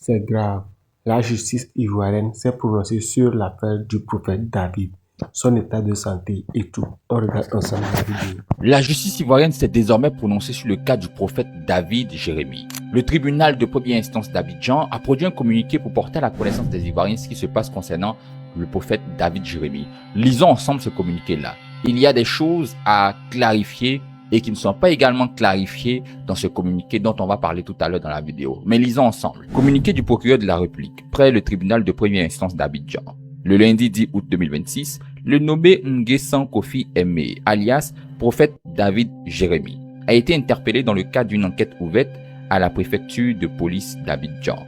C'est grave. La justice ivoirienne s'est prononcée sur l'affaire du prophète David, son état de santé et tout. On regarde ensemble la vidéo. La justice ivoirienne s'est désormais prononcée sur le cas du prophète David Jérémie. Le tribunal de première instance d'Abidjan a produit un communiqué pour porter à la connaissance des Ivoiriens ce qui se passe concernant le prophète David Jérémie. Lisons ensemble ce communiqué-là. Il y a des choses à clarifier et qui ne sont pas également clarifiées dans ce communiqué dont on va parler tout à l'heure dans la vidéo. Mais lisons ensemble. Communiqué du procureur de la République, près le tribunal de première instance d'Abidjan. Le lundi 10 août 2026, le nommé Nguessan Kofi Aimé, alias prophète David Jérémie, a été interpellé dans le cadre d'une enquête ouverte à la préfecture de police d'Abidjan.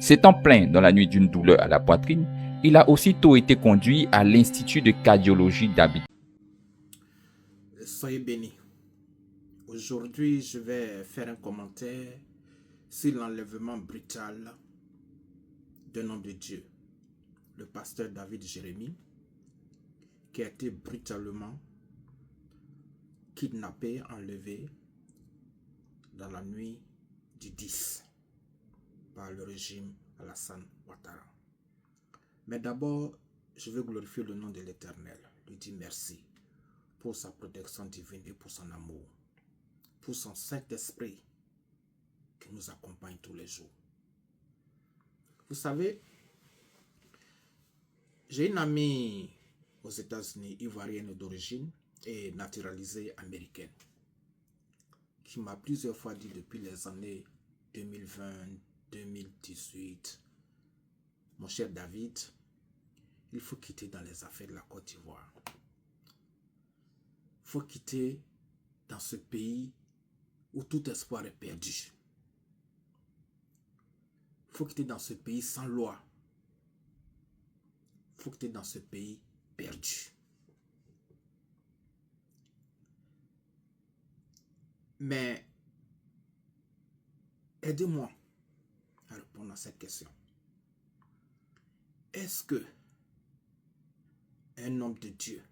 S'étant plaint dans la nuit d'une douleur à la poitrine, il a aussitôt été conduit à l'Institut de cardiologie d'Abidjan. Soyez bénis. Aujourd'hui, je vais faire un commentaire sur l'enlèvement brutal d'un homme de Dieu, le pasteur David Jérémie, qui a été brutalement kidnappé, enlevé dans la nuit du 10 par le régime Alassane Ouattara. Mais d'abord, je veux glorifier le nom de l'Éternel, lui dire merci pour sa protection divine et pour son amour, pour son Saint-Esprit qui nous accompagne tous les jours. Vous savez, j'ai une amie aux États-Unis, ivoirienne d'origine et naturalisée américaine, qui m'a plusieurs fois dit depuis les années 2020, 2018, mon cher David, il faut quitter dans les affaires de la Côte d'Ivoire. Il faut quitter dans ce pays où tout espoir est perdu. Il faut quitter dans ce pays sans loi. Il faut quitter dans ce pays perdu. Mais aidez-moi à répondre à cette question. Est-ce que un homme de Dieu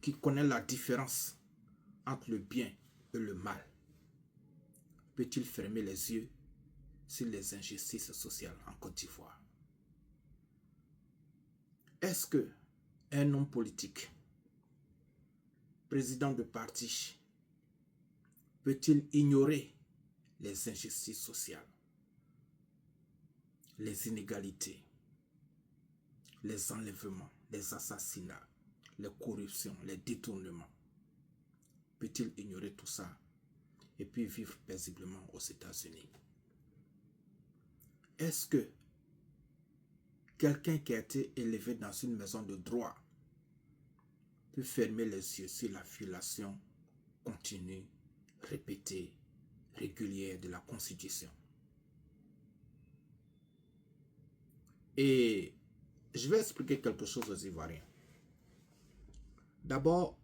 qui connaît la différence entre le bien et le mal peut-il fermer les yeux sur les injustices sociales en Côte d'Ivoire? Est-ce que un homme politique, président de parti, peut-il ignorer les injustices sociales, les inégalités, les enlèvements, les assassinats, les corruptions, les détournements? Peut-il ignorer tout ça et puis vivre paisiblement aux États-Unis? Est-ce que quelqu'un qui a été élevé dans une maison de droit peut fermer les yeux sur la violation continue, répétée, régulière de la Constitution? Et je vais expliquer quelque chose aux Ivoiriens. D'abord,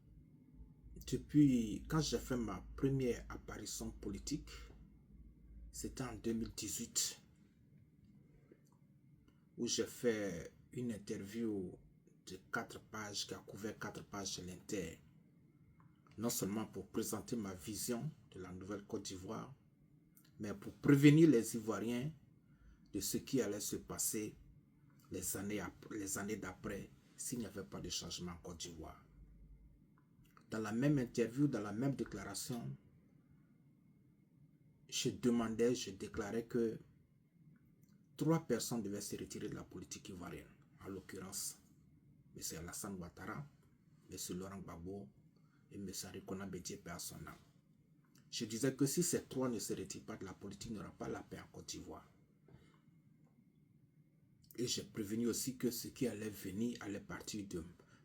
depuis quand j'ai fait ma première apparition politique, c'était en 2018, où j'ai fait une interview de 4 pages, qui a couvert 4 pages de l'Inter, non seulement pour présenter ma vision de la nouvelle Côte d'Ivoire, mais pour prévenir les Ivoiriens de ce qui allait se passer les années d'après s'il n'y avait pas de changement en Côte d'Ivoire. Dans la même interview, dans la même déclaration, je déclarais que 3 personnes devaient se retirer de la politique ivoirienne, en l'occurrence M. Alassane Ouattara, M. Laurent Gbagbo et M. Arikona Bédié, paix à son âme. Je disais que si ces 3 ne se retirent pas de la politique, il n'y aura pas la paix en Côte d'Ivoire. Et j'ai prévenu aussi que ce qui allait venir allait partir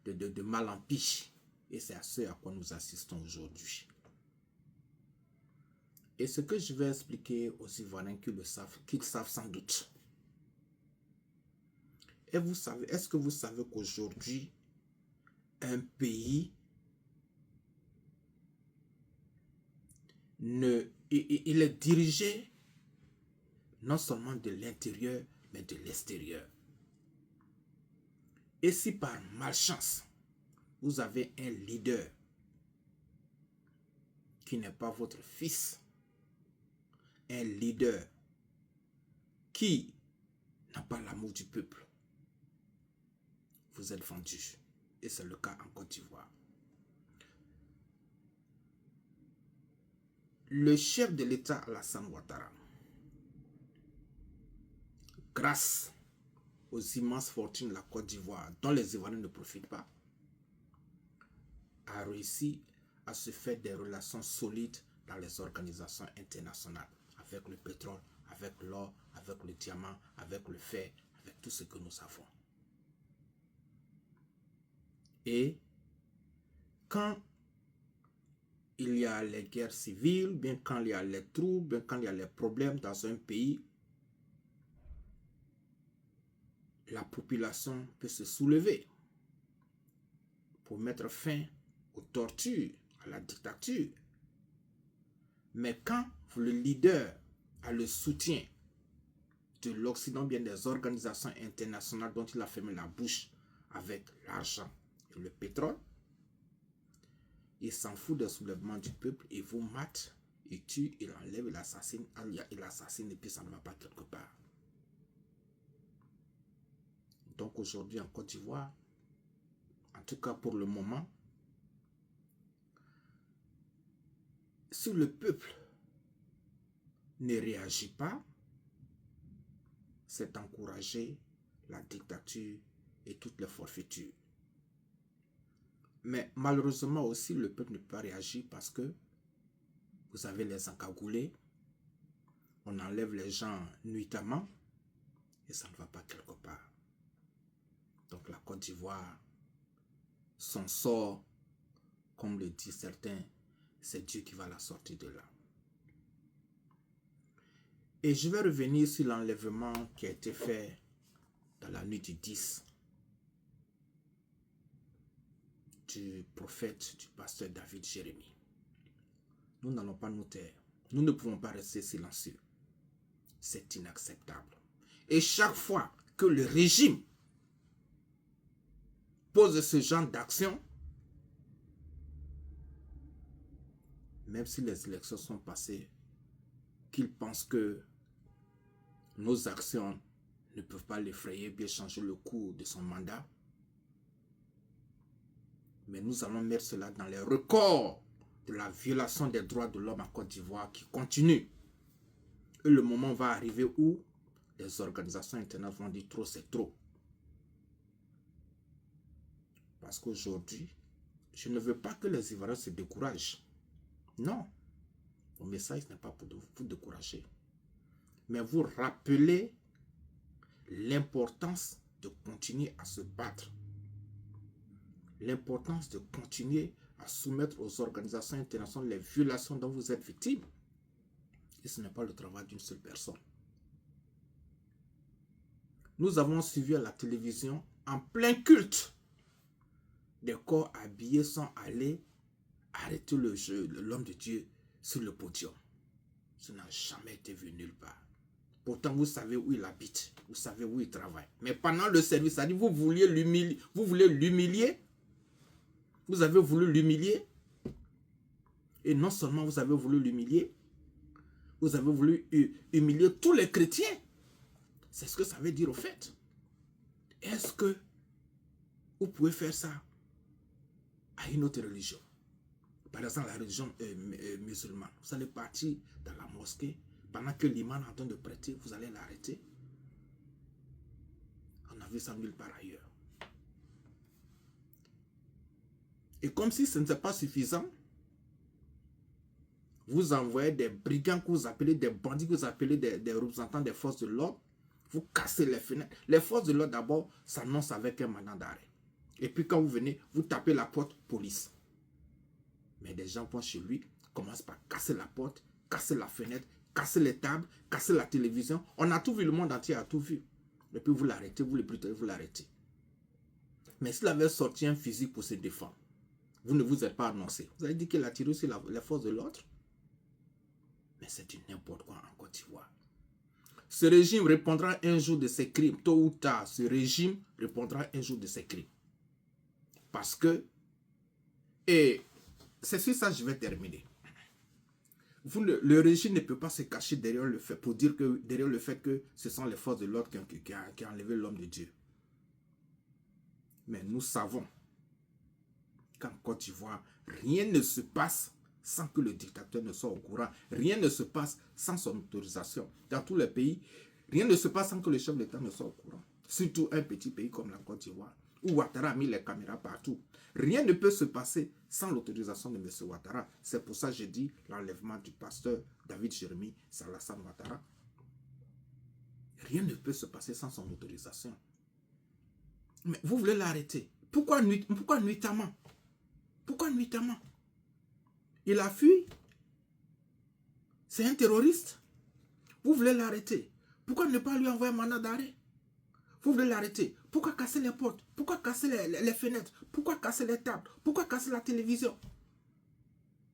de mal en pis. Et c'est à ce à quoi nous assistons aujourd'hui. Et ce que je vais expliquer aux Ivoiriens qu'ils savent sans doute. Et vous savez, est-ce que vous savez qu'aujourd'hui, un pays il est dirigé non seulement de l'intérieur, mais de l'extérieur. Et si par malchance, vous avez un leader qui n'est pas votre fils, un leader qui n'a pas l'amour du peuple, vous êtes vendus. Et c'est le cas en Côte d'Ivoire. Le chef de l'État, Alassane Ouattara, grâce aux immenses fortunes de la Côte d'Ivoire, dont les Ivoiriens ne profitent pas, a réussi à se faire des relations solides dans les organisations internationales, avec le pétrole, avec l'or, avec le diamant, avec le fer, avec tout ce que nous avons. Et quand il y a les guerres civiles, bien quand il y a les troubles, bien quand il y a les problèmes dans un pays, la population peut se soulever pour mettre fin aux tortures, à la dictature. Mais quand le leader a le soutien de l'Occident, bien des organisations internationales dont il a fermé la bouche avec l'argent et le pétrole, il s'en fout des soulèvements du peuple, il vous mate, il tue, il enlève, il assassine et puis ça ne va pas quelque part. Donc aujourd'hui en Côte d'Ivoire, en tout cas pour le moment, si le peuple ne réagit pas, c'est encourager la dictature et toutes les forfaitures. Mais malheureusement aussi, le peuple ne peut pas réagir parce que vous avez les encagoulés, on enlève les gens nuitamment et ça ne va pas quelque part. Donc la Côte d'Ivoire, son sort, comme le disent certains, c'est Dieu qui va la sortir de là. Et je vais revenir sur l'enlèvement qui a été fait dans la nuit du 10 du prophète, du pasteur David Jérémie. Nous n'allons pas nous taire. Nous ne pouvons pas rester silencieux. C'est inacceptable. Et chaque fois que le régime pose ce genre d'action, même si les élections sont passées, qu'ils pensent que nos actions ne peuvent pas l'effrayer, bien changer le cours de son mandat, mais nous allons mettre cela dans les records de la violation des droits de l'homme en Côte d'Ivoire qui continue. Et le moment va arriver où les organisations internationales vont dire trop, c'est trop. Parce qu'aujourd'hui, je ne veux pas que les Ivoiriens se découragent. Non, mon message n'est pas pour vous décourager. Mais vous rappeler l'importance de continuer à se battre. L'importance de continuer à soumettre aux organisations internationales les violations dont vous êtes victime. Et ce n'est pas le travail d'une seule personne. Nous avons suivi à la télévision, en plein culte, des corps habillés sont allés arrêter l'homme de Dieu sur le podium. Ça n'a jamais été vu nulle part. Pourtant, vous savez où il habite, vous savez où il travaille. Mais pendant le service, ça dit, vous voulez l'humilier, vous avez voulu l'humilier. Et non seulement vous avez voulu l'humilier, vous avez voulu humilier tous les chrétiens. C'est ce que ça veut dire au fait. Est-ce que vous pouvez faire ça à une autre religion? Par exemple, la religion musulmane. Vous allez partir dans la mosquée, pendant que l'imam est en train de prêter, vous allez l'arrêter. On a vu ça nulle part ailleurs. Et comme si ce n'était pas suffisant, vous envoyez des brigands que vous appelez des bandits, que vous appelez des représentants des forces de l'ordre, vous cassez les fenêtres. Les forces de l'ordre d'abord s'annoncent avec un mandat d'arrêt. Et puis quand vous venez, vous tapez la porte, police. Mais des gens vont chez lui, commencent par casser la porte, casser la fenêtre, casser les tables, casser la télévision. On a tout vu, le monde entier a tout vu. Et puis vous l'arrêtez, vous le brutalisez, vous l'arrêtez. Mais s'il avait sorti un fusil pour se défendre, vous ne vous êtes pas annoncé. Vous avez dit qu'il a tiré sur les forces de l'ordre. Mais c'est du n'importe quoi en Côte d'Ivoire. Ce régime répondra un jour de ses crimes. Tôt ou tard, ce régime répondra un jour de ses crimes. Parce que, et c'est sur ça que je vais terminer. Le régime ne peut pas se cacher derrière le fait, pour dire que derrière le fait que ce sont les forces de l'ordre qui ont enlevé l'homme de Dieu. Mais nous savons qu'en Côte d'Ivoire, rien ne se passe sans que le dictateur ne soit au courant. Rien ne se passe sans son autorisation. Dans tous les pays, rien ne se passe sans que le chef d'État ne soit au courant. Surtout un petit pays comme la Côte d'Ivoire, où Ouattara a mis les caméras partout. Rien ne peut se passer sans l'autorisation de M. Ouattara. C'est pour ça que j'ai dit l'enlèvement du pasteur David Jérémy Alassane Ouattara. Rien ne peut se passer sans son autorisation. Mais vous voulez l'arrêter. Pourquoi nuitamment? Pourquoi nuitamment? Il a fui. C'est un terroriste. Vous voulez l'arrêter. Pourquoi ne pas lui envoyer un mandat d'arrêt? Vous voulez l'arrêter. Pourquoi casser les portes? Pourquoi casser les fenêtres? Pourquoi casser les tables? Pourquoi casser la télévision?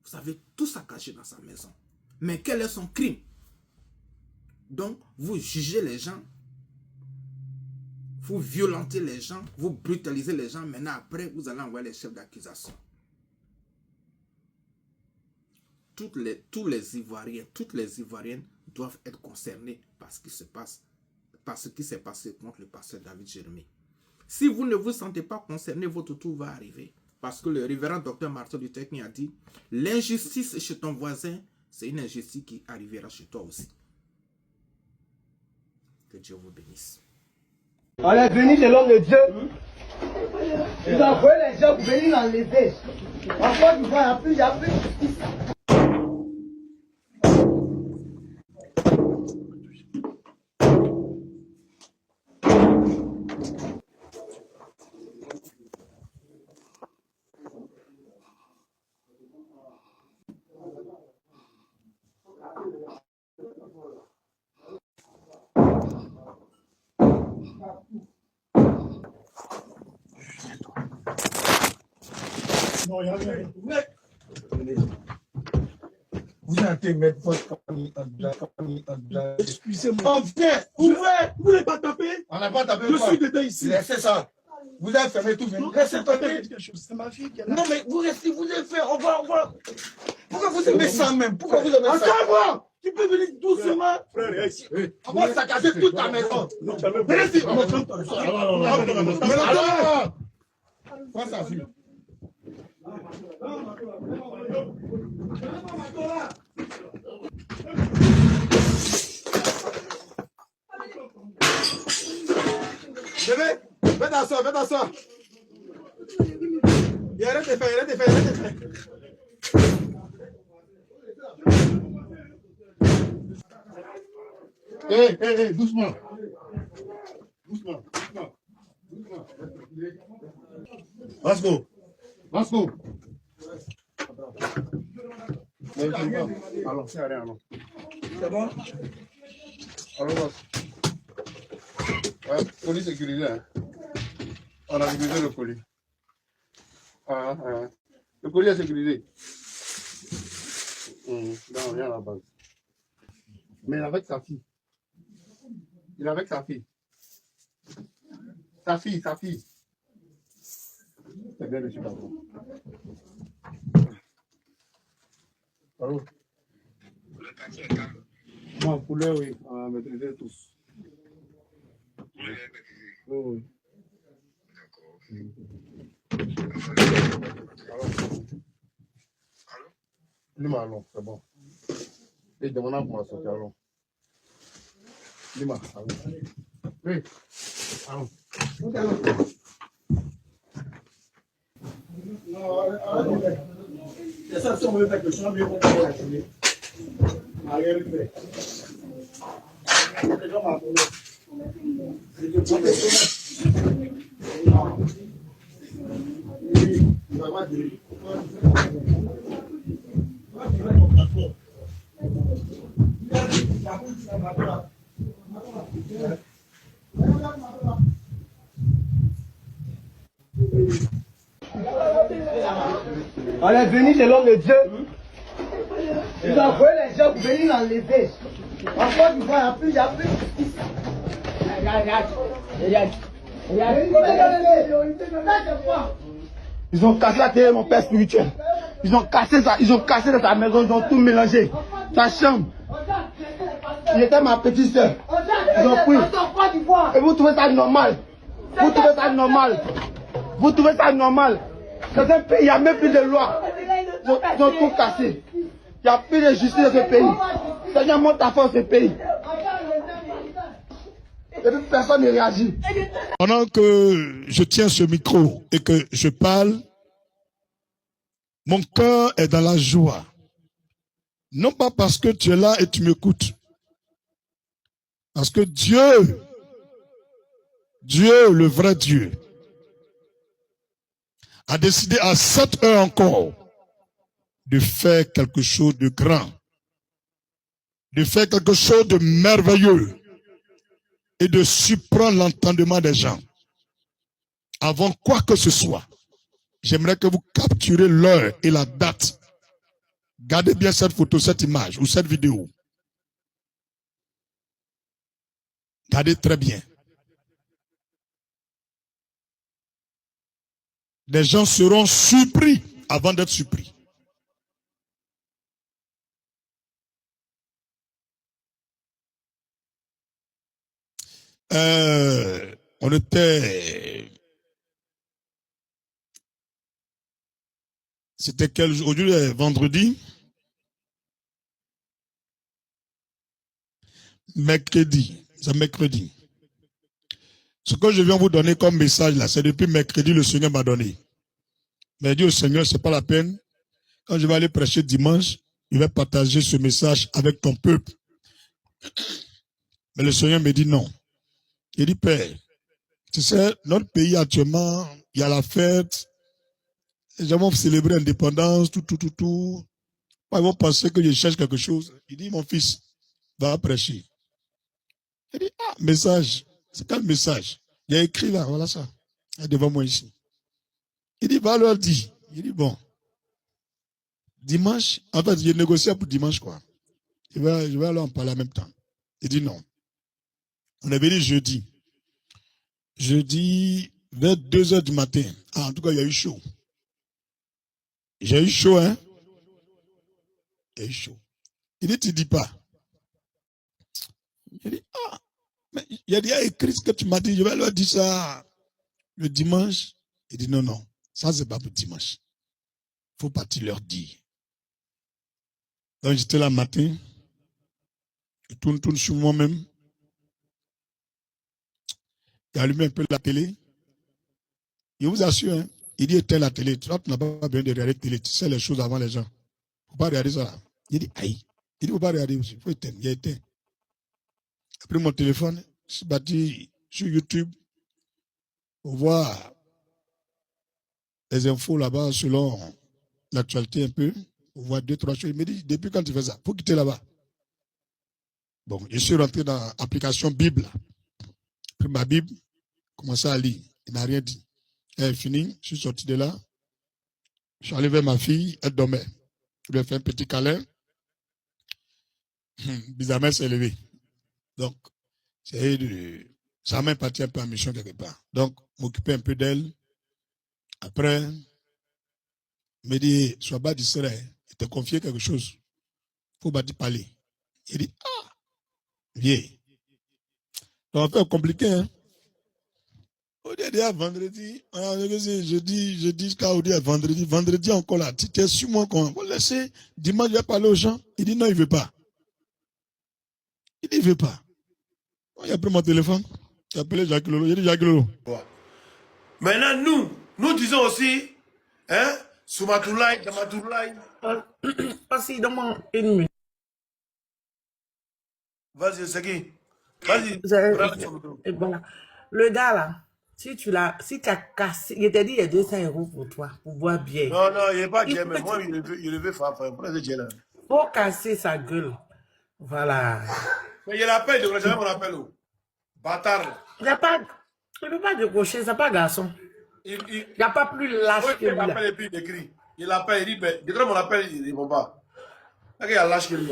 Vous avez tout saccagé dans sa maison. Mais quel est son crime? Donc, vous jugez les gens, vous violentez les gens, vous brutalisez les gens. Maintenant, après, vous allez envoyer les chefs d'accusation. Tous les Ivoiriens, toutes les Ivoiriennes doivent être concernés par ce qui se passe, par ce qui s'est passé contre le pasteur David Jérémy. Si vous ne vous sentez pas concerné, votre tour va arriver. Parce que le révérend docteur Martin Luther King a dit, l'injustice chez ton voisin, c'est une injustice qui arrivera chez toi aussi. Que Dieu vous bénisse. On est venu de l'homme de Dieu. Ils ont envoyé les gens pour venir l'enlever. En Côte d'Ivoire, il n'y a plus de justice. Non, il y a rien. Vous allez mettre votre famille en blanc. Excusez-moi. Ouvrez. Vous n'avez pas tapé? On n'a pas tapé. Je suis dedans ici. Laissez ça. Vous avez fermé tout. Restez tapé. C'est ma fille qui est là. Non, mais vous restez, vous avez fait. On va. Pourquoi vous aimez ça même? Pourquoi vous aimez ça? Attends-moi. Tu peux venir doucement. Frère, on va saccager toute ta maison. Restez. Quoi ça fait? Bébé, fais dans ça. Il arrête de faire. Hé, doucement. Let's go. Allons, c'est rien, allons. C'est bon? Allons, ouais, colis sécurisé, hein. On a sécurisé le colis. Le colis est sécurisé. Non, rien à la base. Mais il est avec sa fille. Sa fille. C'est bien reçu, pardon. Allô? Moi, poulet, oui, on a maîtrisé tous. Oui. Allô? Lima, allons, c'est bon. Et demandant pour la sortir, allons. Lima, allons. Oui, allons. C'est ça, si on veut faire que le champ, mieux qu'on peut la journée. Rien ne fait. C'est déjà ma problème. C'est de prendre les chemins. Non. Oui, il va pas dire. On est venu de l'homme de Dieu. Ils ont envoyé les gens pour venir l'enlever. En Côte d'Ivoire, il n'y a plus de justice. Ils ont cassé la télé de mon père spirituel. Ils ont cassé dans sa maison, ils ont tout mélangé. Ta chambre. Il était ma petite soeur. Ils ont pris. Et vous trouvez ça normal? Vous trouvez ça normal? Vous trouvez ça normal? Dans un pays, il n'y a même plus de loi. Ils ont tout cassé. Il n'y a plus de justice dans ce pays. Seigneur, monte ta force dans ce pays. Et puis personne ne réagit. Pendant que je tiens ce micro et que je parle, mon cœur est dans la joie. Non pas parce que tu es là et tu m'écoutes. Parce que Dieu, le vrai Dieu, a décidé à cette heure encore de faire quelque chose de grand, de faire quelque chose de merveilleux et de surprendre l'entendement des gens. Avant quoi que ce soit, j'aimerais que vous capturez l'heure et la date. Gardez bien cette photo, cette image ou cette vidéo. Gardez très bien. Les gens seront surpris avant d'être surpris. On était... C'était quel jour? Aujourd'hui, vendredi. Mercredi. C'est mercredi. Ce que je viens vous donner comme message là, c'est depuis mercredi le Seigneur m'a donné. Mais dit au Seigneur, c'est pas la peine. Quand je vais aller prêcher dimanche, je vais partager ce message avec ton peuple. Mais le Seigneur me dit non. Il dit, Père, tu sais, notre pays actuellement, il y a la fête, les gens vont célébrer l'indépendance, tout. Ils vont penser que je cherche quelque chose. Il dit, mon fils, va prêcher. Il dit, ah, message. C'est quel message? Il a écrit là, voilà ça. Il est devant moi ici. Il dit, va leur dire. Il dit, bon. Dimanche, en fait, j'ai négocié pour dimanche, quoi. Je vais aller en parler en même temps. Il dit non. On avait dit jeudi. Jeudi, vers 2h du matin. Ah, en tout cas, il y a eu chaud. J'ai eu chaud, hein? Il y a eu chaud. Il dit, tu dis pas. Il dit, ah, mais il y a déjà écrit ce que tu m'as dit, je vais leur dire ça le dimanche. Il dit, non, ça c'est pas pour dimanche. Il faut partir leur dire. Donc j'étais là le matin, je tourne sur moi-même. J'ai allumé un peu la télé. Il vous assure, hein, il dit éteins la télé. Tu n'as pas besoin de regarder la télé. Tu sais les choses avant les gens. Il ne faut pas regarder ça là. Il dit aïe. Il dit il ne faut pas regarder aussi. Il faut éteindre. Il a éteint. J'ai pris mon téléphone, je suis parti sur YouTube pour voir les infos là-bas selon l'actualité un peu. Pour voir 2-3 choses. Il me dit depuis quand tu fais ça, il faut quitter là-bas. Bon, je suis rentré dans l'application Bible. J'ai pris ma Bible, commencé à lire. Il n'a rien dit. Elle est finie, je suis sorti de là. Je suis allé vers ma fille, elle dormait. Je lui ai fait un petit câlin. Bizarrement, elle s'est levée. Donc, ça m'a parti un peu en mission quelque part. Donc, m'occuper un peu d'elle. Après, il me dit, sois pas distrait. Il t'a confié quelque chose. Il faut pas te parler. Il dit, ah, viens. Donc, c'est compliqué, hein. On est déjà vendredi, jeudi jusqu'à vendredi. Vendredi encore là, tu t'es sur moi qu'on va laisser. Dimanche, je vais parler aux gens. Il dit non, il ne veut pas. Il dit il ne veut pas. Il a pris mon téléphone. Il a appelé Jacques Lolo. Il dit Jacques Lolo. Maintenant, nous disons aussi, hein, Soumatoulaye, Damatoulaye. Vas-y, donne-moi une minute. Vas-y, c'est qui? Vas-y. Et voilà. Le gars là, si tu as cassé, il t'a dit il y a 200 € pour toi, pour boire bien. Non, il n'est pas Dieu, mais moi, il veut faire. Pourquoi c'est Dieu là? Faut casser sa gueule. Voilà. Mais il l'appelle, il ne jamais mon appel où? Bâtard. Il ne peut pas décrocher, c'est pas garçon. Il n'y a pas plus lâche que lui. Il appelle et puis il écrit. Il appelle, il dit, ben, décroche mon appel, il ne répond pas. Il y a lâche que lui.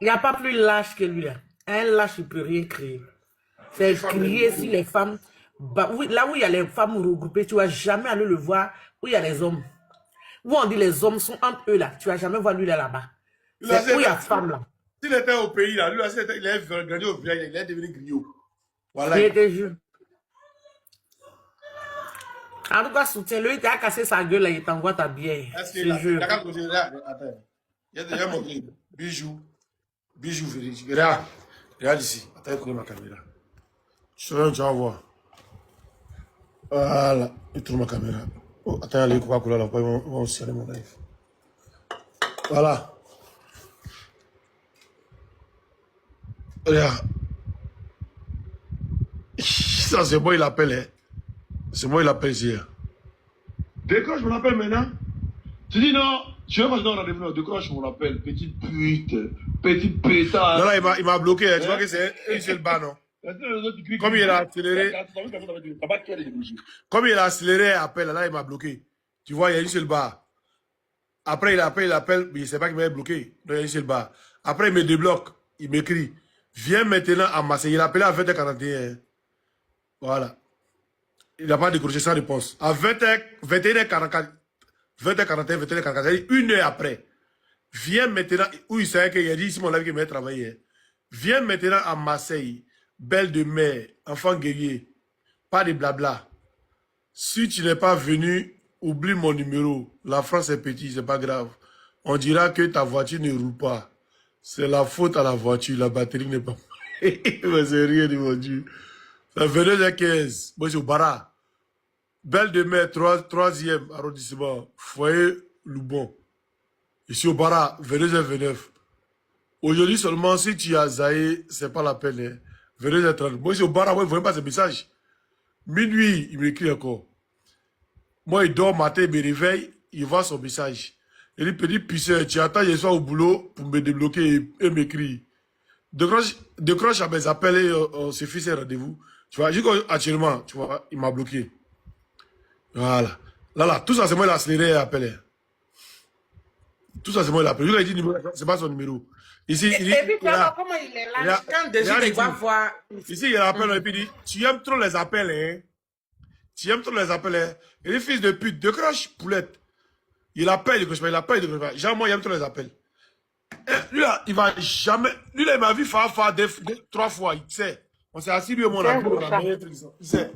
Il n'y a pas plus lâche que lui. Un lâche, il ne peut rien créer. C'est crier si les femmes. Bah, oui, là où il y a les femmes regroupées, tu ne vas jamais aller le voir où il y a les hommes. Où on dit les hommes sont entre eux là. Tu ne vas jamais voir lui là-bas. Lui, là, C'est où il y a femme là. s'il était au pays, là, lui, là, il est grandi au village, il est devenu griot. Voilà. Je te jure. En tout cas, soutiens-le, il t'a cassé sa gueule, là, il t'envoie ta bière. Est-ce Je qu'il te jure. a qu'à continuer là? Attends. Il y a déjà montré. Bijou. Bijou, regarde. Regarde ici. Attends, il ma caméra. Tu vas voir. Voilà. Il trouve ma caméra. Oh, attends, les Coca-Cola là, ils vont aussi aller mon live. Voilà. Regarde. Ça, c'est moi, il appelle. Hein. C'est moi, il appelle ici. Décroche mon appel maintenant. Tu dis non, je vais pas dans rendez-vous. Décroche mon appel. Petite pute. Petite pétard. Non, là, il m'a bloqué. Hein. Tu vois que c'est un seul bas, non? Comme il a accéléré. Comme il a accéléré appel, là, il m'a bloqué. Tu vois, il y a une seule barre. Après, il appelle, mais il ne sait pas qu'il m'a bloqué. Donc, il y a une seule barre. Après, il me débloque. Il m'écrit. Viens maintenant à Marseille. Il a appelé à 20h41. Voilà. Il n'a pas décroché sans réponse. À 21h44, 20h41, 21h44, une heure après. Viens maintenant, où il savait qu'il a dit ici mon live qu'il m'a travaillé. Viens maintenant à Marseille. Belle de mer, enfant guerrier. Pas de blabla. Si tu n'es pas venu, oublie mon numéro. La France est petite, c'est pas grave. On dira que ta voiture ne roule pas. C'est la faute à la voiture, la batterie n'est pas... Mais c'est rien de mon Dieu. Ça fait 22h15. Moi, c'est au Bara. Belle de mer, 3e arrondissement. Foyer Loubon. Ici au Bara, 22h29. Aujourd'hui seulement, si tu as zaï, c'est pas la peine. Hein. 22h30. Moi, c'est au Bara, moi, il ne voyait pas ce message. Minuit, il m'écrit encore. Moi, il dort matin, il me réveille, il voit son message. Il dit, petit pisseur, tu attends, je sois au boulot pour me débloquer et m'écrire. Décroche à mes appels et on se fixe un rendez-vous. Tu vois, actuellement, tu vois, il m'a bloqué. Voilà. Là, tout ça, c'est moi, il a accéléré et appelé. Tout ça, c'est moi, il a appelé. Lui, il dit, c'est pas son numéro. Ici, il dit, et puis, tu vois comment il est là. Quand déjà, il va voir. Ici, il appelle et puis il dit, tu aimes trop les appels, hein? Tu aimes trop les appels, hein? Il dit, fils de pute, décroche, poulette. Il appelle, il décroche pas, il appelle, il décroche pas. Genre, moi, il aime trop les appels. Et lui, là, il va jamais. Lui, là, il m'a vu faire 3 fois, il sait. On s'est assis, lui et moi, on a vu, on a meilleur truc, il sait.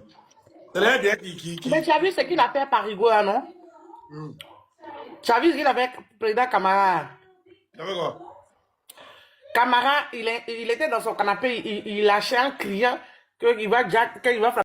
C'est l'air bien qui. Mais tu as vu ce qu'il a fait par Rigo, là, non? Tu as vu ce qu'il a fait avec le président Camara? Il avait quoi? Camara, il était dans son canapé, il lâchait en criant qu'il va frapper.